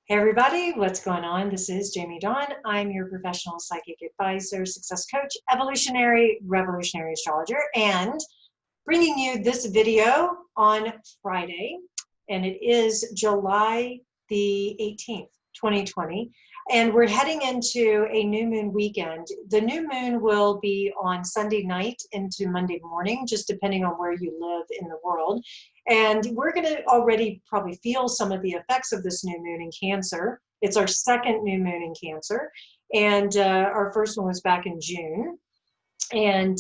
Hey everybody, what's going on? This is Jamie Dawn. I'm your professional psychic advisor, success coach, evolutionary, revolutionary astrologer, and bringing you this video on Friday, and it is July the 18th, 2020, and we're heading into a new moon weekend. The new moon will be on Sunday night into Monday morning, just depending on where you live in the world. And we're going to already probably feel some of the effects of this new moon in Cancer. It's our second new moon in Cancer, and our first one was back in June. And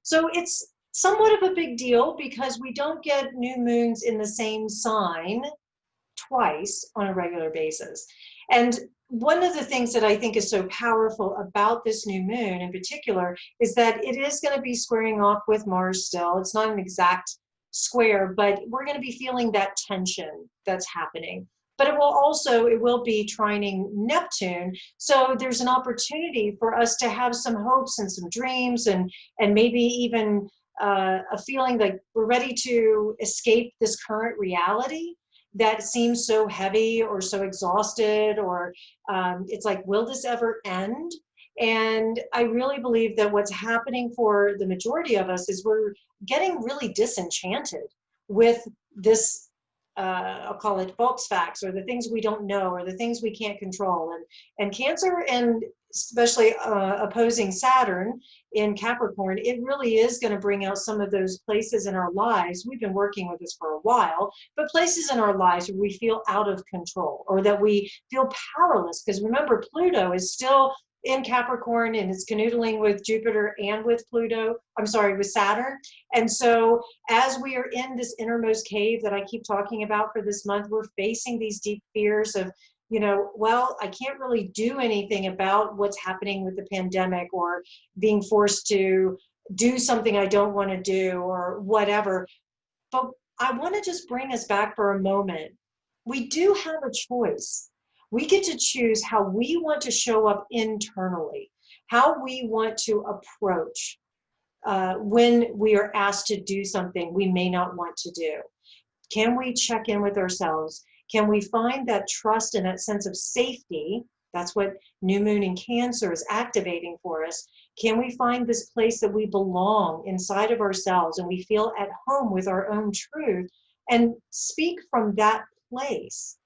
so it's somewhat of a big deal because we don't get new moons in the same sign twice on a regular basis. And one of the things that I think is so powerful about this new moon in particular is that it is going to be squaring off with Mars still. It's not an exact square, but we're going to be feeling that tension that's happening. But it will be trining Neptune. So there's an opportunity for us to have some hopes and some dreams and maybe even a feeling like we're ready to escape this current reality that seems so heavy or so exhausted, or it's like, will this ever end? And I really believe that what's happening for the majority of us is we're getting really disenchanted with this, I'll call it false facts, or the things we don't know, or the things we can't control. And Cancer, and especially opposing Saturn in Capricorn, it really is going to bring out some of those places in our lives. We've been working with this for a while, but places in our lives where we feel out of control or that we feel powerless. Because remember, Pluto is still in Capricorn and it's canoodling with Jupiter and with with Saturn. And so as we are in this innermost cave that I keep talking about for this month, we're facing these deep fears of, well, I can't really do anything about what's happening with the pandemic, or being forced to do something I don't want to do, or whatever. But I want to just bring us back for a moment. We do have a choice. We get to choose how we want to show up internally, how we want to approach when we are asked to do something we may not want to do. Can we check in with ourselves? Can we find that trust and that sense of safety? That's what new moon in Cancer is activating for us. Can we find this place that we belong inside of ourselves and we feel at home with our own truth and speak from that place?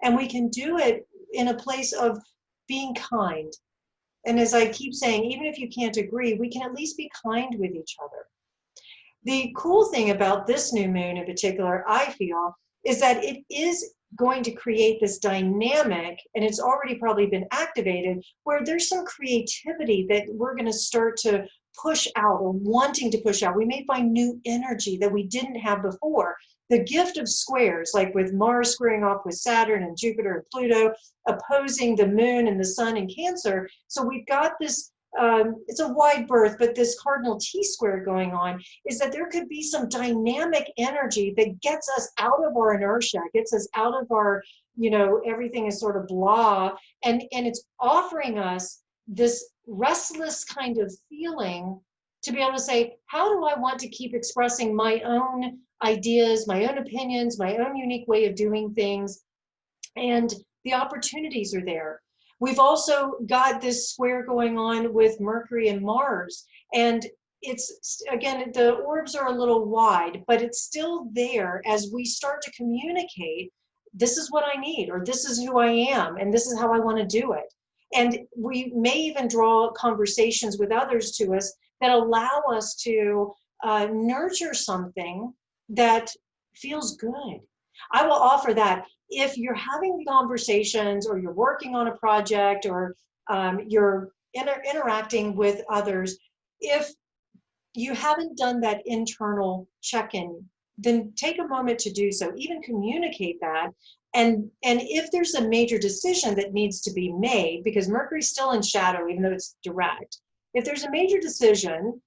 And we can do it in a place of being kind. And as I keep saying, even if you can't agree, we can at least be kind with each other. The cool thing about this new moon in particular, I feel, is that it is going to create this dynamic, and it's already probably been activated, where there's some creativity that we're going to start to push out, or wanting to push out. We may find new energy that we didn't have before. The gift of squares, like with Mars squaring off with Saturn and Jupiter and Pluto, opposing the moon and the sun in Cancer. So we've got this, it's a wide berth, but this cardinal T-square going on, is that there could be some dynamic energy that gets us out of our inertia, gets us out of our, everything is sort of blah, and it's offering us this restless kind of feeling to be able to say, how do I want to keep expressing my own ideas, my own opinions, my own unique way of doing things? And the opportunities are there. We've also got this square going on with Mercury and Mars, and it's, again, the orbs are a little wide, but it's still there as we start to communicate, this is what I need, or this is who I am, and this is how I want to do it. And we may even draw conversations with others to us that allow us to nurture something that feels good. I will offer that if you're having conversations, or you're working on a project, or you're interacting with others, if you haven't done that internal check-in, then take a moment to do so. Even communicate that. And if there's a major decision that needs to be made, because Mercury's still in shadow, even though it's direct, if there's a major decision,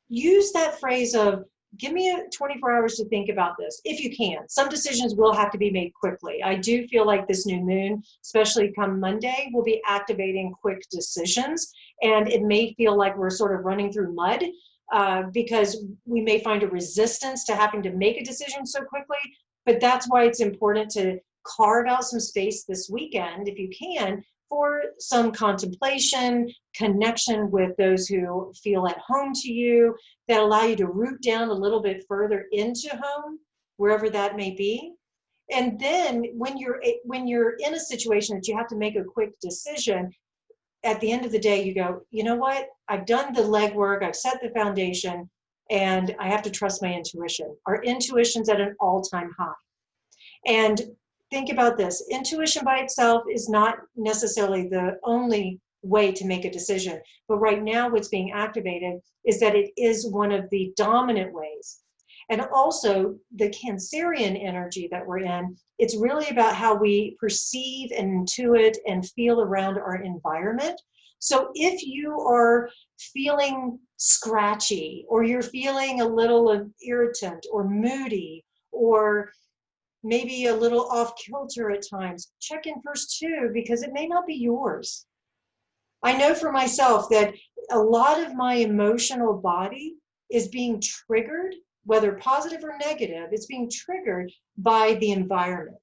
use that phrase of, give me 24 hours to think about this, if you can. Some decisions will have to be made quickly. I do feel like this new moon, especially come Monday, will be activating quick decisions. And it may feel like we're sort of running through mud because we may find a resistance to having to make a decision so quickly. But that's why it's important to carve out some space this weekend, if you can, for some contemplation, connection with those who feel at home to you, that allow you to root down a little bit further into home, wherever that may be. And then when you're in a situation that you have to make a quick decision, at the end of the day, you go, you know what? I've done the legwork, I've set the foundation, and I have to trust my intuition. Our intuition's at an all-time high. And think about this. Intuition by itself is not necessarily the only way to make a decision. But right now, what's being activated is that it is one of the dominant ways. And also the Cancerian energy that we're in, it's really about how we perceive and intuit and feel around our environment. So if you are feeling scratchy, or you're feeling a little irritant or moody, or maybe a little off kilter at times, check in first too, because it may not be yours. I know for myself that a lot of my emotional body is being triggered, whether positive or negative, it's being triggered by the environment.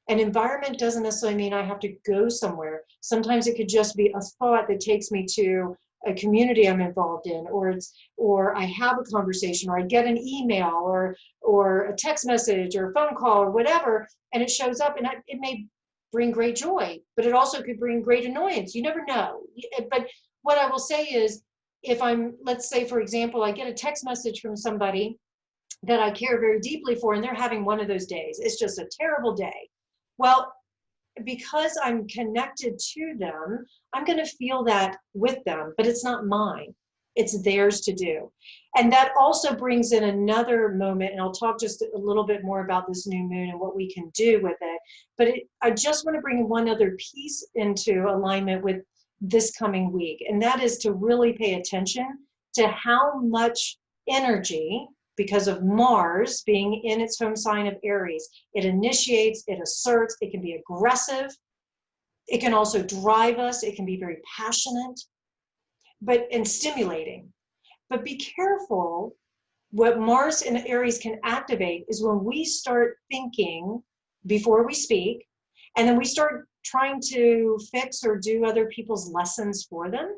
An environment doesn't necessarily mean I have to go somewhere. Sometimes it could just be a thought that takes me to a community I'm involved in, or I have a conversation, or I get an email, or a text message, or a phone call, or whatever, and it shows up, and it may bring great joy, but it also could bring great annoyance. You never know. But what I will say is, if let's say, for example, I get a text message from somebody that I care very deeply for, and they're having one of those days, it's just a terrible day. Well, because I'm connected to them, I'm going to feel that with them, but it's not mine. It's theirs to do. And that also brings in another moment, and I'll talk just a little bit more about this new moon and what we can do with it. But I just want to bring one other piece into alignment with this coming week, and that is to really pay attention to how much energy, because of Mars being in its home sign of Aries, it initiates, it asserts, it can be aggressive, it can also drive us, it can be very passionate, and stimulating. But be careful, what Mars in Aries can activate is when we start thinking before we speak, and then we start trying to fix or do other people's lessons for them.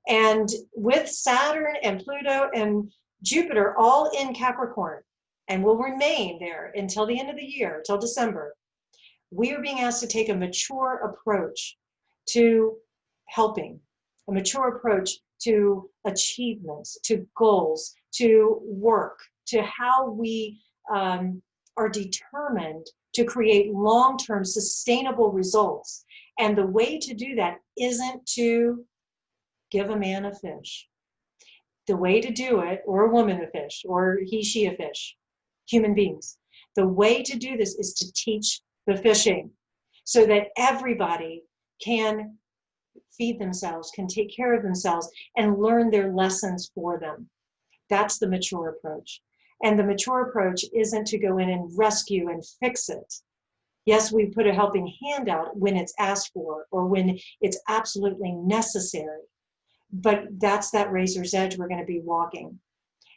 And with Saturn and Pluto and Jupiter all in Capricorn, and will remain there until the end of the year, till December, we are being asked to take a mature approach to helping, a mature approach to achievements, to goals, to work, to how we are determined to create long-term sustainable results. And the way to do that isn't to give a man a fish. The way to do it, or a woman a fish, or he, she a fish, human beings. The way to do this is to teach the fishing so that everybody can feed themselves, can take care of themselves, and learn their lessons for them. That's the mature approach. And the mature approach isn't to go in and rescue and fix it. Yes, we put a helping hand out when it's asked for, or when it's absolutely necessary. But that's that razor's edge we're going to be walking.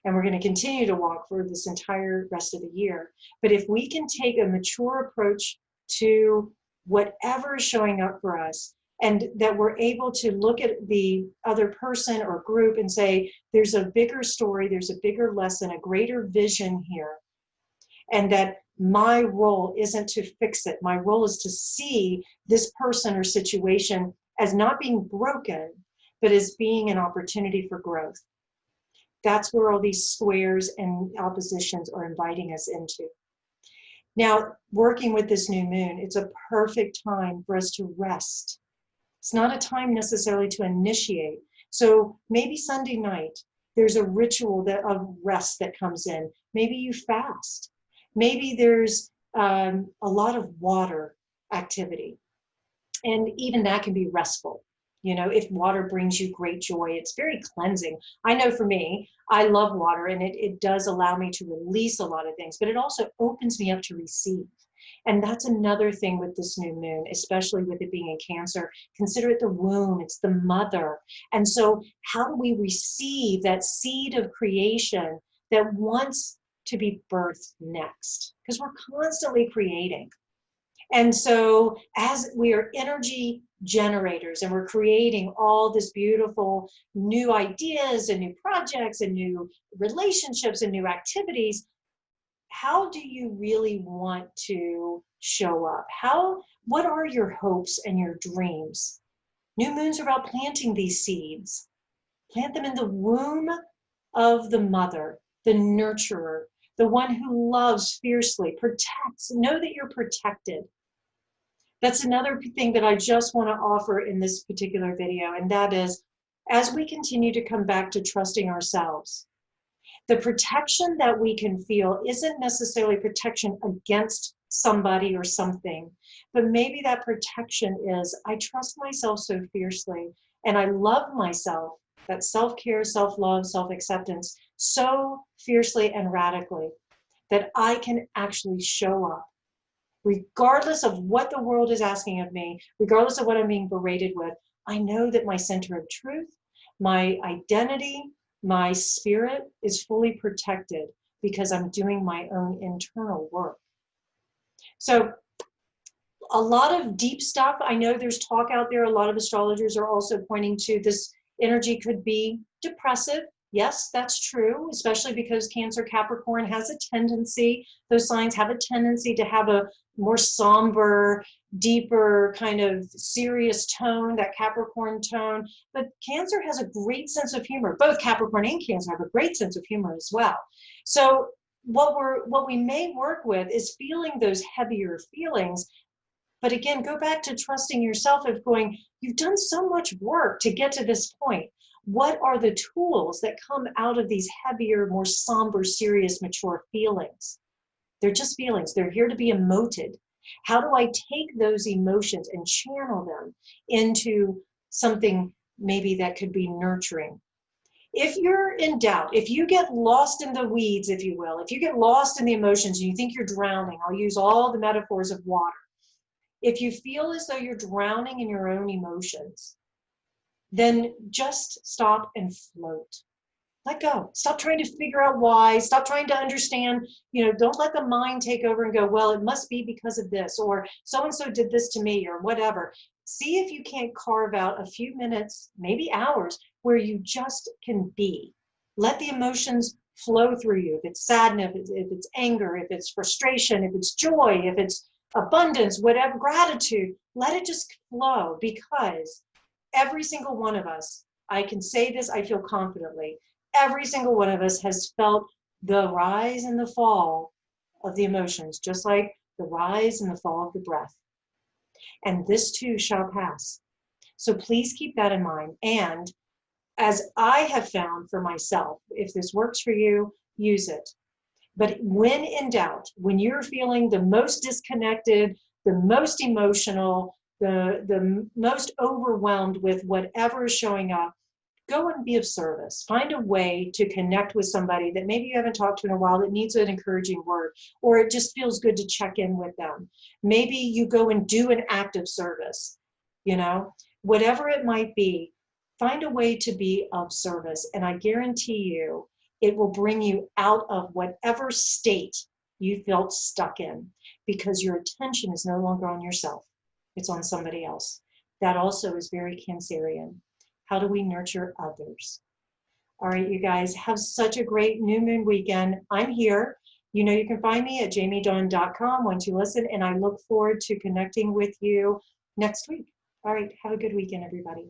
And we're going to continue to walk for this entire rest of the year. But if we can take a mature approach to whatever is showing up for us, and that we're able to look at the other person or group and say, there's a bigger story, there's a bigger lesson, a greater vision here. And that my role isn't to fix it. My role is to see this person or situation as not being broken, but as being an opportunity for growth. That's where all these squares and oppositions are inviting us into. Now, working with this new moon, it's a perfect time for us to rest. It's not a time necessarily to initiate. So maybe Sunday night, there's a ritual of rest that comes in. Maybe you fast. Maybe there's a lot of water activity. And even that can be restful. You know, if water brings you great joy, it's very cleansing. I know for me, I love water, and it does allow me to release a lot of things, but it also opens me up to receive. And that's another thing with this new moon, especially with it being in Cancer. Consider it the womb, it's the mother. And so how do we receive that seed of creation that wants to be birthed next? Because we're constantly creating. And so as we are energy generators and we're creating all this beautiful new ideas and new projects and new relationships and new activities, how do you really want to show up? What are your hopes and your dreams? New moons are about planting these seeds. Plant them in the womb of the mother, the nurturer, the one who loves fiercely, protects. Know that you're protected. That's another thing that I just want to offer in this particular video, and that is, as we continue to come back to trusting ourselves, the protection that we can feel isn't necessarily protection against somebody or something, but maybe that protection is, I trust myself so fiercely, and I love myself, that self-care, self-love, self-acceptance, so fiercely and radically that I can actually show up regardless of what the world is asking of me, regardless of what I'm being berated with. I know that my center of truth, my identity, my spirit is fully protected because I'm doing my own internal work. So a lot of deep stuff. I know there's talk out there. A lot of astrologers are also pointing to this energy could be depressive. Yes, that's true, especially because Cancer Capricorn has a tendency, those signs have a tendency to have a more somber, deeper, kind of serious tone, that Capricorn tone. But Cancer has a great sense of humor. Both Capricorn and Cancer have a great sense of humor as well. So what we may work with is feeling those heavier feelings. But again, go back to trusting yourself of going, you've done so much work to get to this point. What are the tools that come out of these heavier, more somber, serious, mature feelings? They're just feelings. They're here to be emoted. How do I take those emotions and channel them into something maybe that could be nurturing? If you're in doubt, if you get lost in the weeds, if you will, if you get lost in the emotions and you think you're drowning, I'll use all the metaphors of water. If you feel as though you're drowning in your own emotions, then just stop and float. Let go. Stop trying to figure out why. Stop trying to understand. Don't let the mind take over and go, well, it must be because of this, or so-and-so did this to me, or whatever. See if you can't carve out a few minutes, maybe hours, where you just can be. Let the emotions flow through you. If it's sadness, if it's anger, if it's frustration, if it's joy, if it's abundance, whatever, gratitude, let it just flow, because every single one of us, I can say this, I feel confidently, every single one of us has felt the rise and the fall of the emotions, just like the rise and the fall of the breath. And this too shall pass. So please keep that in mind. And as I have found for myself, if this works for you, use it. But when in doubt, when you're feeling the most disconnected, the most emotional, the most overwhelmed with whatever is showing up, go and be of service. Find a way to connect with somebody that maybe you haven't talked to in a while that needs an encouraging word, or it just feels good to check in with them. Maybe you go and do an act of service, whatever it might be, find a way to be of service. And I guarantee you, it will bring you out of whatever state you felt stuck in, because your attention is no longer on yourself. It's on somebody else. That also is very Cancerian. How do we nurture others? All right, you guys, have such a great new moon weekend. I'm here. You can find me at jamiedawn.com once you listen, and I look forward to connecting with you next week. All right, have a good weekend, everybody.